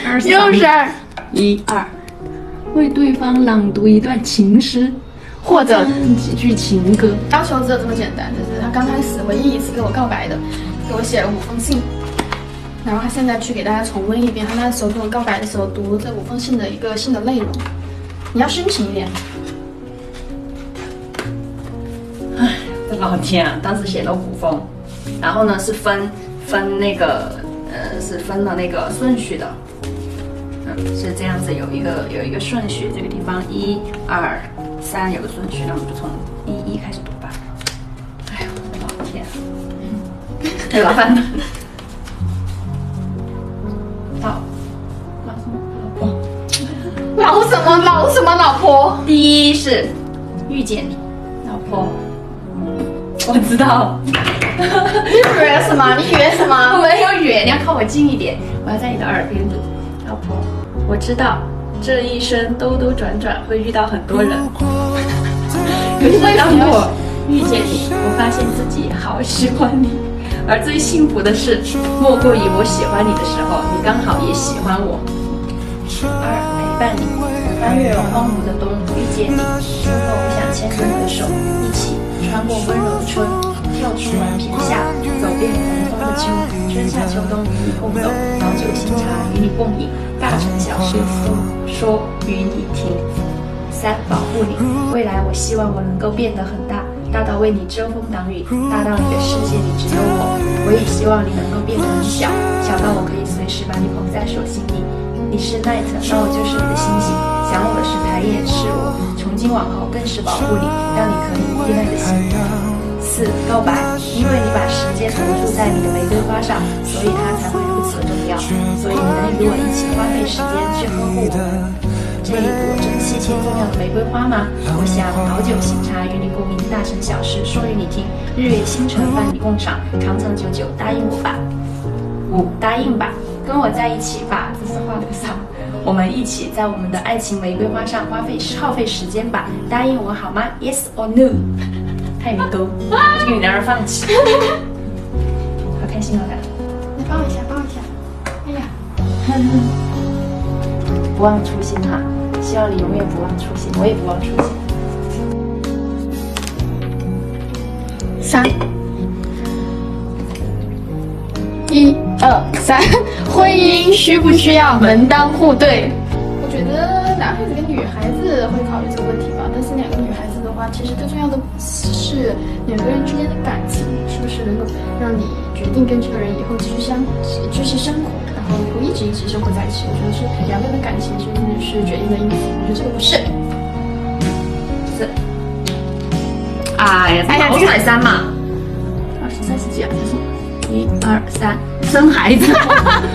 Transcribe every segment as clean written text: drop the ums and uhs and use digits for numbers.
62，1、2，为对方朗读一段情诗，或者几句情歌。要求只有这么简单，就是他刚开始唯一一次给我告白的，给我写了5封信，然后他现在去给大家重温一遍他那时候跟我告白的时候读这5封信的一个信的内容。你要深情一点。唉，老天啊，当时写了5封，然后呢是分那个是分了那个顺序的。是这样子，有一个顺序，这个地方1、2、3有个顺序，那我们就从1开始读吧。哎呦，老天啊！太麻烦了。老什么老婆？第1是遇见你，老婆。我知道。你以为什么？你以为什么？我没有远，你要靠我近一点，我要在你的耳边读。老婆，我知道这一生兜兜转转会遇到很多人，可是当我遇见你，我发现自己好喜欢你，而最幸福的是，莫过于我喜欢你的时候，你刚好也喜欢我。2、陪伴你，翻越荒芜的冬，遇见你，今后我想牵着你的手，一起穿过温柔的春，跳出顽皮的夏，走遍红花的秋，春夏秋冬与你共走，老酒新茶与你共饮，大城小事都说与你听。3、保护你，未来我希望我能够变得很大，大到为你遮风挡雨，大到你的世界里只有我。我也希望你能够变得很小，小到我可以随时把你捧在手心里。你是 night， 那我就是你的星星，想我时抬眼是我，从今往后更是保护你，让你可以依赖的心。4、告白，因为你把时间投注在你的玫瑰花上，所以它才会如此重要。所以你能与我一起花费时间去呵护我这一朵珍稀且重要的玫瑰花吗？我想老酒新茶与你共饮，大城小事说与你听，日月星辰伴你共赏，长长久久，答应我吧。5、答应吧，跟我在一起吧。这是画了个啥？我们一起在我们的爱情玫瑰花上耗费时间吧，答应我好吗 ？Yes or no？ 太没勾，我就给你两人放弃。好开心哦，他。你抱一下，抱一下。哎呀，不忘初心哈，希望你永远不忘初心，我也不忘初心。3、1、2、3，婚姻需不需要门当户对？我觉得男孩子跟女孩子会考虑这个问题吧，但是2个女孩子的话，其实最重要的是2个人之间的感情，是不是能够让你决定跟这个人以后继续生活，然后以后一直生活在一起。我觉得是2个人的感情其实是决定的因素，我觉得这个不是。是。哎呀，这个3嘛，23是几啊？1、2、3，生孩子。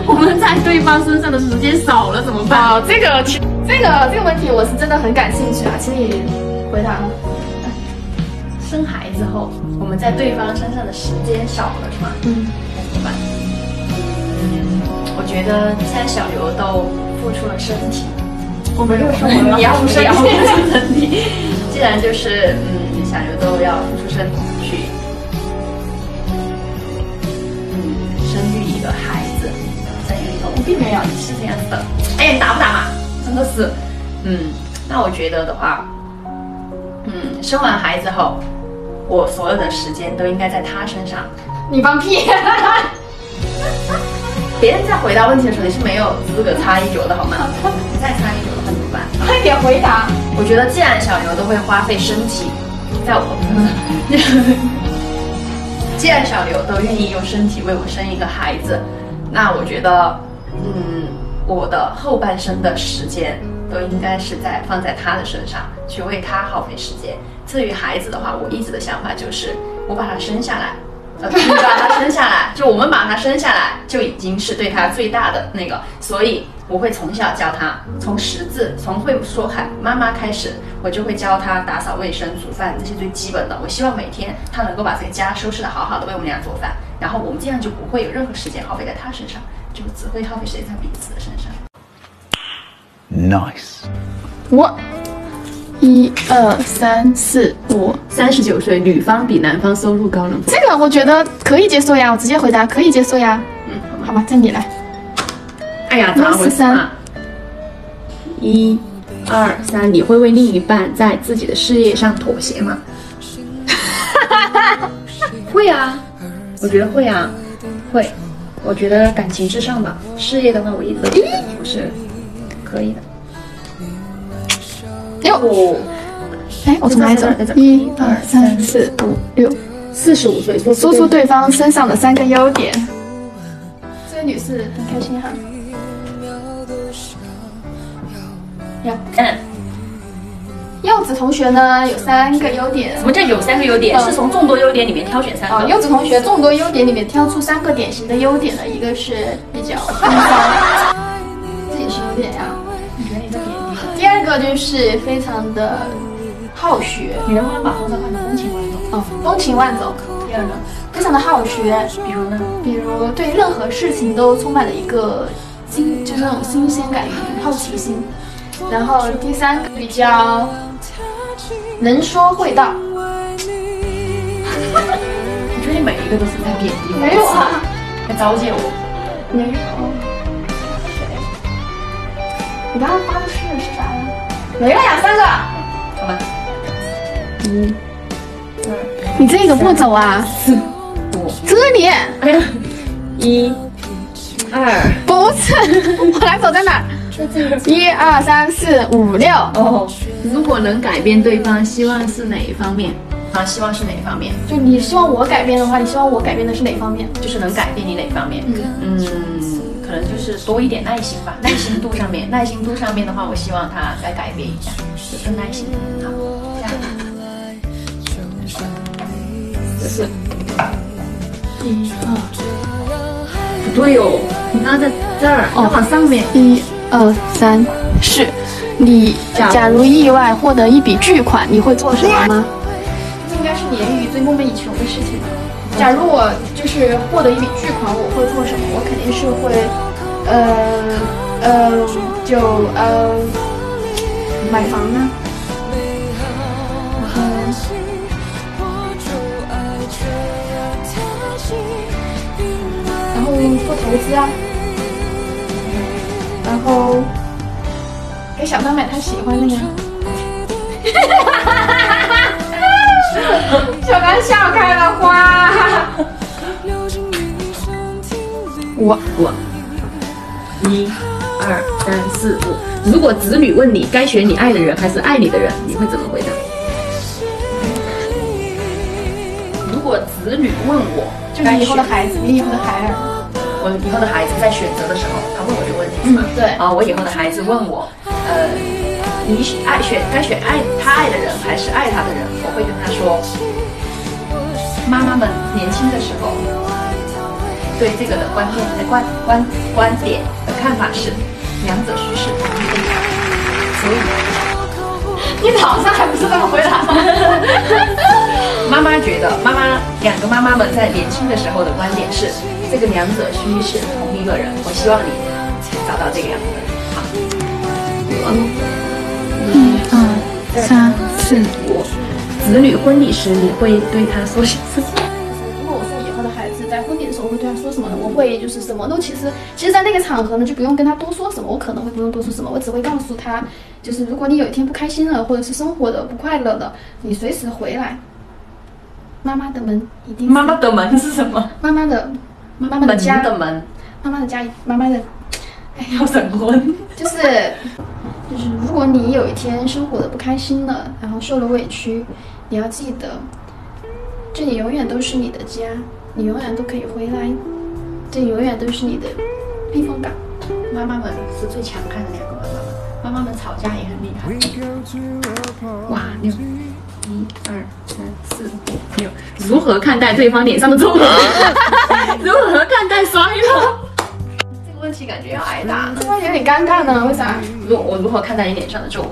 我们在对方身上的时间少了怎么办？哦，这个问题我是真的很感兴趣啊，请你回答。生孩子后，我们在对方身上的时间少了是吗？那怎么办？我觉得既然小刘都付出了身体，我没有说你要付出身体，既然就是小刘都要付出身体去生育一个孩子，在这里头我并没有是这样子的。哎，你打不打嘛？真的是，那我觉得的话，生完孩子后，我所有的时间都应该在他身上。你放屁！别人在回答问题的时候，你是没有资格插一脚的好吗？你再插一脚的话怎么办？快点回答！我觉得既然小牛都会花费身体，在我，既然小牛都愿意用身体为我生一个孩子，那我觉得，我的后半生的时间都应该是放在他的身上，去为他耗费时间。至于孩子的话，我一直的想法就是，我把他生下来。就我们把他生下来，就已经是对他最大的那个，所以我会从小教他，从识字，从会说喊妈妈开始，我就会教他打扫卫生、煮饭这些最基本的。我希望每天他能够把这个家收拾得好好的，为我们俩做饭，然后我们这样就不会有任何时间耗费在他身上，就只会耗费时间在彼此的身上。Nice。我1、2、3、4、5。39岁，女方比男方收入高能否？这个我觉得可以接受呀，我直接回答可以接受呀。好吧，再你来。哎呀，怎么回事啊？1、2、3，你会为另一半在自己的事业上妥协吗？会啊，我觉得会啊，会。我觉得感情至上吧，事业的话，我一直都觉得我是可以的。6，哎，我从哪里走？1、2、3、4、5、6。45岁，说出对方身上的3个优点。这位女士很开心哈。柚子同学呢有3个优点。什么叫有3个优点？是从众多优点里面挑选3个。柚子同学众多优点里面挑出3个典型的优点呢，一个是比较风骚，这也是优点呀。你觉得你在贬低？第2个就是非常的好学。你能不能把风骚换成风情万种？哦，风情万种。第2个，非常的好学。比如呢？比如对任何事情都充满了一个就是那种新鲜感与好奇心。然后第3个比较能说会道。我觉得你每一个都是在贬低我。没有啊，在糟践我。没有。你刚刚发的是啥呀？没了呀，3个。好吧。1、2。你这个步骤啊，4、5。这里。哎呀，1、2。不是，我来走在哪儿？1、2、3、4、5、6。哦，如果能改变对方，希望是哪一方面？啊，希望是哪一方面？就你希望我改变的话，你希望我改变的是哪方面？就是能改变你哪方面？可能就是多一点耐心吧。耐心度上面的话，我希望他再改变一下，就更耐心。好，这样。是。1、2。不对哦，你刚刚在这儿，要往上面。1、2、3、4。你假如意外获得一笔巨款，你会做什么吗？这应该是鲶鱼最梦寐以求的事情吧。假如我就是获得一笔巨款，我会做什么？我肯定是会，买房呢。然后做投资啊，然后给小张买他喜欢的呀。小张笑开了花。我1、2、3、4、5。如果子女问你该选你爱的人还是爱你的人，你会怎么回答？如果子女问我，就是以后的孩子，你以后的孩儿。我以后的孩子在选择的时候，他问我这个问题是吗？对。啊，我以后的孩子问我，你该选爱他爱的人还是爱他的人？我会跟他说，妈妈们年轻的时候对这个的观点的看法是，两者需是同一个。所以，你早上还不是这么回答吗？妈妈觉得，两个妈妈们在年轻的时候的观点是，这个两者需是同一个人。我希望你找到这个样子的人。好，1、2、3、4、5。子女婚礼时，你会对他说什么？如果我说以后的孩子在婚礼的时候，我会对他说什么呢？我会就是什么都其实，在那个场合呢，就不用跟他多说什么。我可能会不用多说什么，我只会告诉他，就是如果你有一天不开心了，或者是生活的不快乐了，你随时回来。妈妈的门一定。妈妈的门是什么？妈妈的家的门。妈妈的家，妈妈的。要闪婚。就是如果你有一天生活的不开心了，然后受了委屈，你要记得，这里永远都是你的家，你永远都可以回来，这永远都是你的避风港。妈妈们是最强悍的两个妈妈们吵架也很厉害。哇，6、1、2、3、4、5、6。如何看待对方脸上的皱纹？如何看待衰老？这个问题感觉要挨打，这有点尴尬呢，为啥？我如何看待你脸上的皱纹？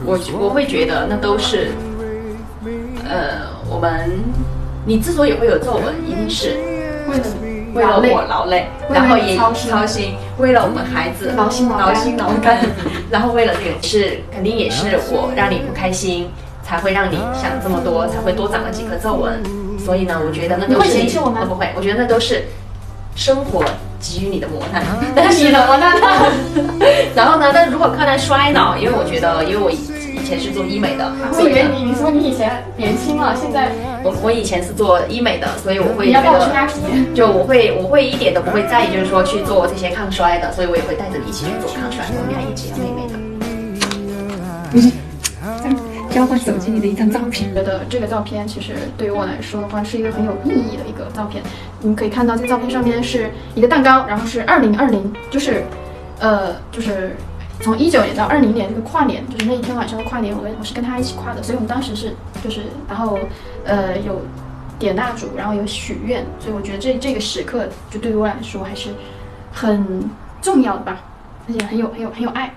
我会觉得那都是，你之所以会有皱纹，一定是为了我劳累，然后也操心，为了我们孩子劳心劳肝，然后为了这个肯定也是我让你不开心，才会让你想这么多，才会多长了几颗皱纹。所以呢，我觉得那都是你会嫌弃我吗？不会，我觉得那都是生活给予你的磨难，但是呢，磨难然后呢，但是如果看待衰老，因为我觉得，因为我以前是做医美的，我以为你说你以前年轻了，现在我以前是做医美的，所以我会你要帮我去拉皮，就我会一点都不会在意，就是说去做这些抗衰的，所以我也会带着你一起去做抗衰，我们俩一起要美美的。交换手机里的一张照片，觉得这个照片其实对于我来说的话是一个很有意义的一个照片。你们可以看到这个照片上面是一个蛋糕，然后是2020，就是从19年到20年这个跨年，就是那一天晚上的跨年，我是跟他一起跨的，所以我们当时是然后有点蜡烛，然后有许愿，所以我觉得这个时刻就对于我来说还是很重要的吧，而且很有爱。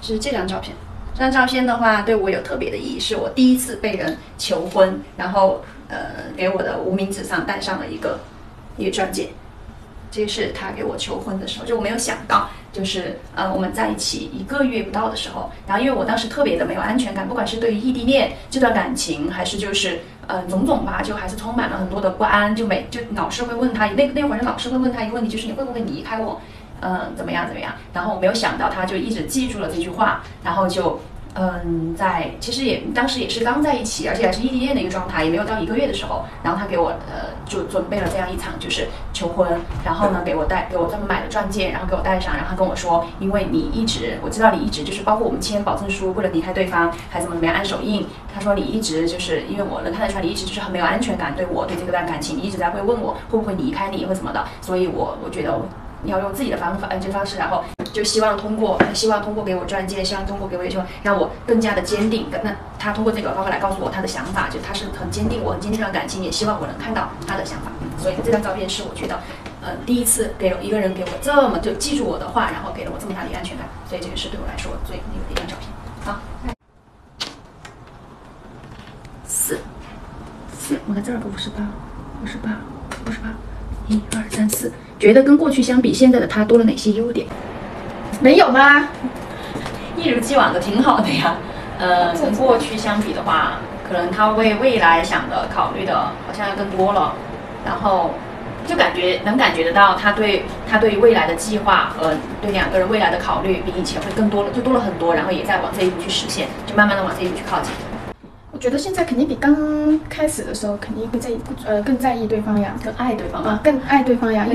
是这张照片。这张照片的话，对我有特别的意义，是我第一次被人求婚，然后给我的无名指上戴上了一个钻戒。这是他给我求婚的时候，就我没有想到，就是我们在一起1个月不到的时候，然后因为我当时特别的没有安全感，不管是对于异地恋这段感情，还是就是种种吧，就还是充满了很多的不安，就老是会问他，那会儿老是会问他一个问题，就是你会不会离开我？怎么样？然后我没有想到，他就一直记住了这句话，然后就其实当时也是刚在一起，而且还是异地恋的一个状态，也没有到1个月的时候，然后他给我就准备了这样一场就是求婚，然后呢给我专门买了钻戒，然后给我戴上，然后他跟我说，因为我知道你一直就是包括我们签保证书，不能离开对方，还怎么样按手印，他说你一直就是因为我能看得出来，你一直就是很没有安全感，对这段感情，你一直在会问我会不会离开你或什么的，所以我觉得你要用自己的方式，然后就希望通过给我钻戒，希望通过给我让我更加的坚定。那他通过这个方法来告诉我他的想法，就他是很坚定这段感情，也希望我能看到他的想法。所以这张照片是我觉得，第一次给一个人给我这么就记住我的话，然后给了我这么大的安全感，所以这个是对我来说最那个的一张照片。好，4，我在这儿个58，1、2、3、4。觉得跟过去相比，现在的他多了哪些优点？没有吗？一如既往的挺好的呀。跟过去相比的话，可能他为未来考虑的好像要更多了，然后就能感觉得到他对未来的计划和对2个人未来的考虑比以前会更多了，就多了很多，然后也在往这一步去实现，就慢慢的往这一步去靠近。我觉得现在肯定比刚开始的时候肯定更在意对方呀，更爱对方更爱对方呀，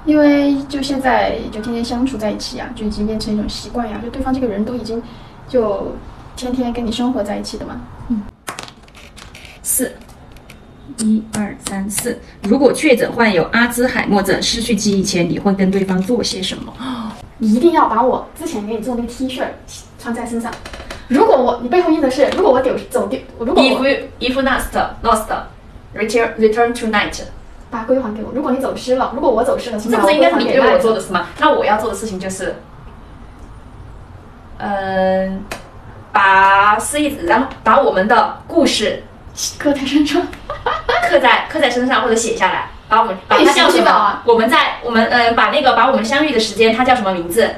因为就现在就天天相处在一起呀，就已经变成一种习惯呀，就对方这个人都已经就天天跟你生活在一起的嘛。4，1、2、3、4。如果确诊患有阿兹海默症，失去记忆前，你会跟对方做些什么？你一定要把我之前给你做那个 T 恤穿在身上。如果你背后印的是，如果我走丢，如果if lost return tonight， 把龟还给我。如果你走失了，如果我走失了，这不是应该是你对我做的事吗？那我要做的事情就是，把然后把我们的故事刻在身上，刻在身上或者写下来，把它叫什么？啊、我们把我们相遇的时间，它叫什么名字？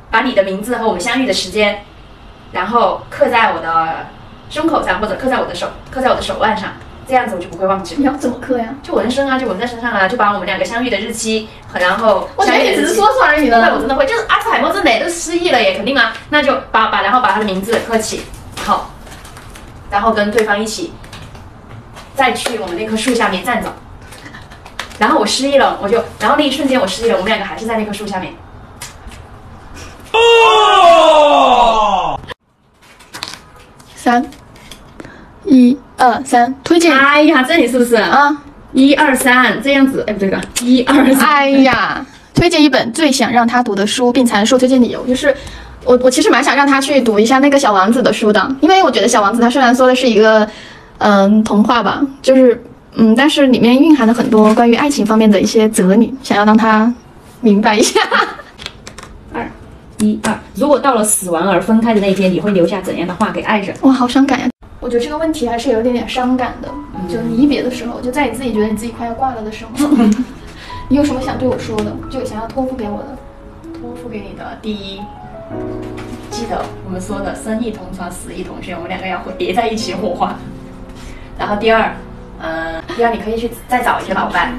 把你的名字和我们相遇的时间。然后刻在我的胸口上，或者刻在我的手腕上，这样子我就不会忘记。你要怎么刻呀？就纹身啊，就纹在身上啊，就把我们2个相遇的日期，然后我觉得你只是说说而已的。我真的会，就是阿兹海默症的都失忆了也肯定啊，那就然后把他的名字刻起，好，然后跟对方一起再去我们那棵树下面站着。然后我失忆了，然后那一瞬间我失忆了，我们2个还是在那棵树下面。3、1、2、3，推荐。哎呀，这里是不是啊？1、2、3这样子，哎，不对吧？1、2、3。哎呀，推荐一本最想让他读的书，并阐述推荐理由。就是我其实蛮想让他去读一下那个《小王子》的书的，因为我觉得《小王子》它虽然说的是一个童话吧，就是但是里面蕴含了很多关于爱情方面的一些哲理，想要让他明白一下。1、2，如果到了死亡而分开的那一天，你会留下怎样的话给爱人？哇，好伤感呀！我觉得这个问题还是有点伤感的。就离别的时候，就在你自己觉得你自己快要挂了的时候，你有什么想对我说的？就想要托付给我的？托付给你的，第一，记得我们说的生意同床，死亦同穴，我们2个要叠在一起火化。然后第二，第二，你可以去再找一个老伴。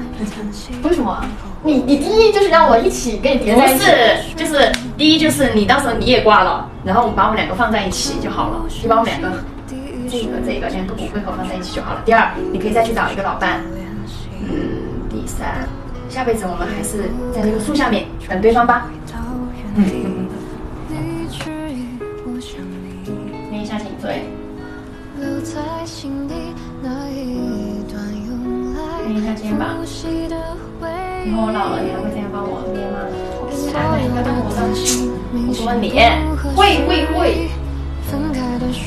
为什么啊？你第一就是让我一起跟你叠在一起，不是，就是第一就是你到时候你也挂了，然后把我们两个放在一起就好了，就把我们两个这个两个骨灰盒放在一起就好了。第二，你可以再去找一个老伴。第三，下辈子我们还是在那个树下面等对方吧。捏一下颈椎，捏一下肩膀。以后我老了，你还会这样帮我捏吗？我给你安排一个按摩上去。我问你，会。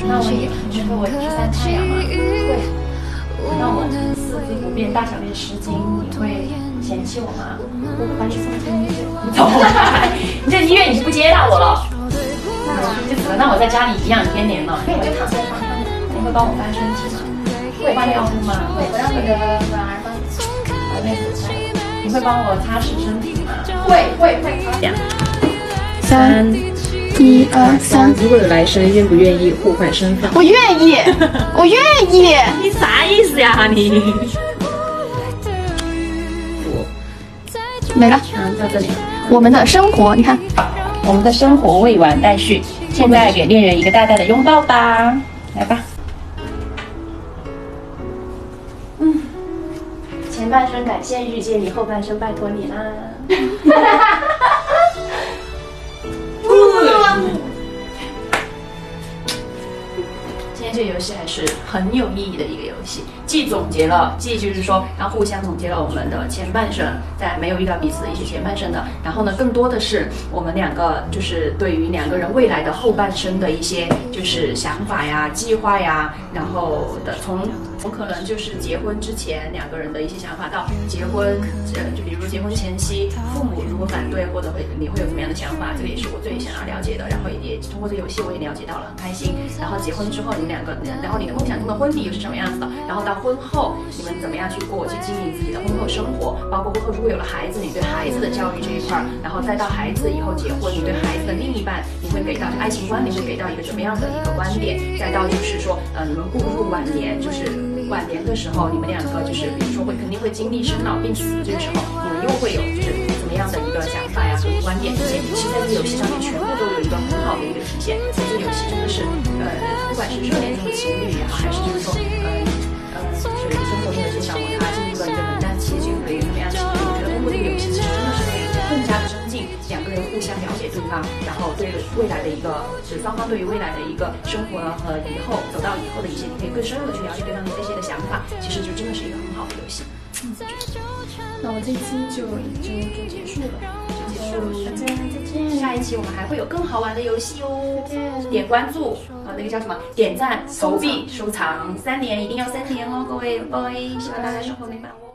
那我也，你会和我去晒太阳吗？会。那我四肢不便，大小便失禁，你会嫌弃我吗？我把你送进医院。你走开！你这医院你就不接纳我了。就只能让我在家里颐养天年了。那你就躺在床上，你会帮我翻身体吗？会换尿布吗？会，我让你的软儿帮你把内裤穿。你会帮我擦拭身体吗？会。3、1、2、3。如果有来生，愿不愿意互换身份？我愿意，我愿意。你啥意思呀你？没了。到这里。我们的生活，你看，我们的生活未完待续，现在给恋人一个大大的拥抱吧，来吧。前半生感谢遇见你，后半生拜托你啦。今天这个游戏还是很有意义的一个游戏，既总结了，既就是说，然后互相总结了我们的前半生，在没有遇到彼此的一些前半生的，然后呢，更多的是我们两个就是对于两个人未来的后半生的一些就是想法呀、计划呀，然后的从可能就是结婚之前两个人的一些想法，到结婚，就比如说结婚前期，父母如果反对或者你会有怎么样的想法，这个也是我最想要了解的。然后也通过这个游戏我也了解到了，很开心。然后结婚之后你们两个，然后你的梦想中的婚礼又是什么样子的？然后到婚后你们怎么样去经营自己的婚后生活？包括婚后如果有了孩子，你对孩子的教育这一块，然后再到孩子以后结婚，你对孩子的另一半，你会给到爱情观，你会给到一个怎么样的一个观点？再到就是说，你们顾不顾晚年，就是晚年的时候，你们两个就是比如说肯定会经历生老病死，这个时候你们又会有就是怎么样的一个想法呀和观点这些，其实在这个游戏上面全部都有一个很好的一个体现。所以这个游戏真的是不管是热恋中的情侣也好，还是就是说就是生活中的一些小摩擦，进入了一个冷淡期，进入了一个怎么样的情侣，我觉得通过这个游戏其实真的是可以更加的增进两个人互相了解对方，然后对未来的一个就是双方对于未来的一个生活和以后走到以后的一些，你可以更深入的去了解对方的这些的想法，其实就真的是一个很好的游戏。那我这期就结束了，再见。下一期我们还会有更好玩的游戏哦。点关注那个叫什么？点赞、投币、收藏，3年一定要3年哦，各位，拜拜！希望大家生活美满哦。